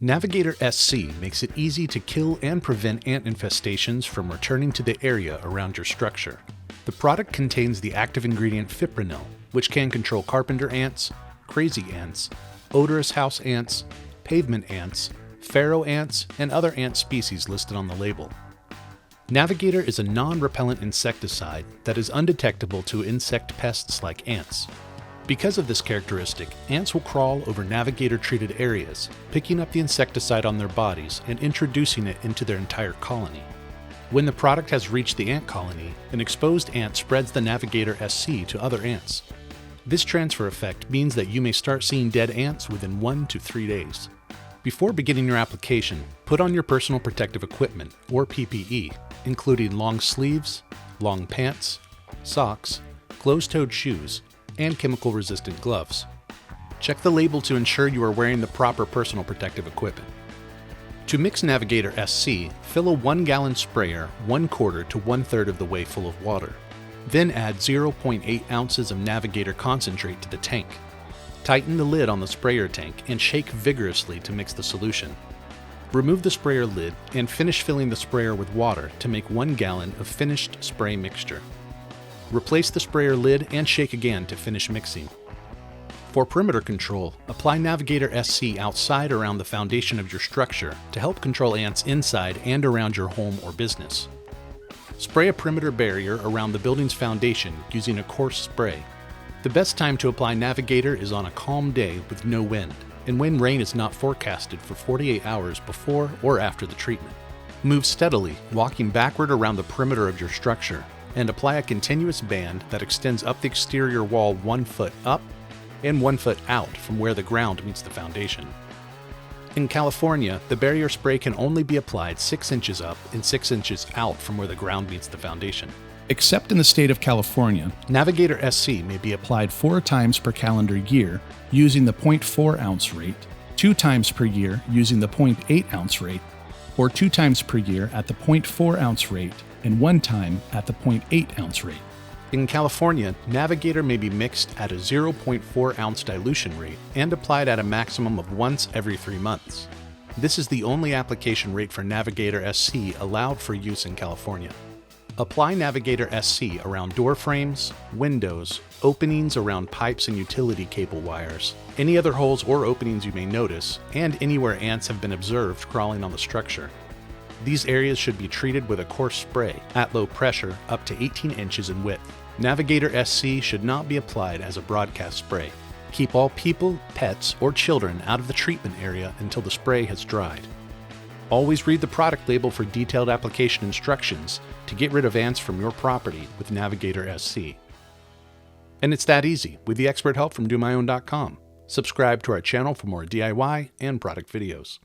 Navigator SC makes it easy to kill and prevent ant infestations from returning to the area around your structure. The product contains the active ingredient fipronil, which can control carpenter ants, crazy ants, odorous house ants, pavement ants, pharaoh ants, and other ant species listed on the label. Navigator is a non-repellent insecticide that is undetectable to insect pests like ants. Because of this characteristic, ants will crawl over Navigator-treated areas, picking up the insecticide on their bodies and introducing it into their entire colony. When the product has reached the ant colony, an exposed ant spreads the Navigator SC to other ants. This transfer effect means that you may start seeing dead ants within 1 to 3 days. Before beginning your application, put on your personal protective equipment, or PPE, including long sleeves, long pants, socks, closed-toed shoes, and chemical-resistant gloves. Check the label to ensure you are wearing the proper personal protective equipment. To mix Navigator SC, fill a 1-gallon sprayer 1/4 to 1/3 of the way full of water. Then add 0.8 ounces of Navigator concentrate to the tank. Tighten the lid on the sprayer tank and shake vigorously to mix the solution. Remove the sprayer lid and finish filling the sprayer with water to make 1 gallon of finished spray mixture. Replace the sprayer lid and shake again to finish mixing. For perimeter control, apply Navigator SC outside around the foundation of your structure to help control ants inside and around your home or business. Spray a perimeter barrier around the building's foundation using a coarse spray. The best time to apply Navigator is on a calm day with no wind, and when rain is not forecasted for 48 hours before or after the treatment. Move steadily, walking backward around the perimeter of your structure, and apply a continuous band that extends up the exterior wall 1 foot up and 1 foot out from where the ground meets the foundation. In California, the barrier spray can only be applied 6 inches up and 6 inches out from where the ground meets the foundation. Except in the state of California, Navigator SC may be applied 4 times per calendar year using the 0.4 ounce rate, 2 times per year using the 0.8 ounce rate, or 2 times per year at the 0.4 ounce rate and 1 time at the 0.8 ounce rate. In California, Navigator may be mixed at a 0.4 ounce dilution rate and applied at a maximum of once every 3 months. This is the only application rate for Navigator SC allowed for use in California. Apply Navigator SC around door frames, windows, openings around pipes and utility cable wires, any other holes or openings you may notice, and anywhere ants have been observed crawling on the structure. These areas should be treated with a coarse spray at low pressure up to 18 inches in width. Navigator SC should not be applied as a broadcast spray. Keep all people, pets, or children out of the treatment area until the spray has dried. Always read the product label for detailed application instructions to get rid of ants from your property with Navigator SC. And it's that easy with the expert help from DoMyOwn.com. Subscribe to our channel for more DIY and product videos.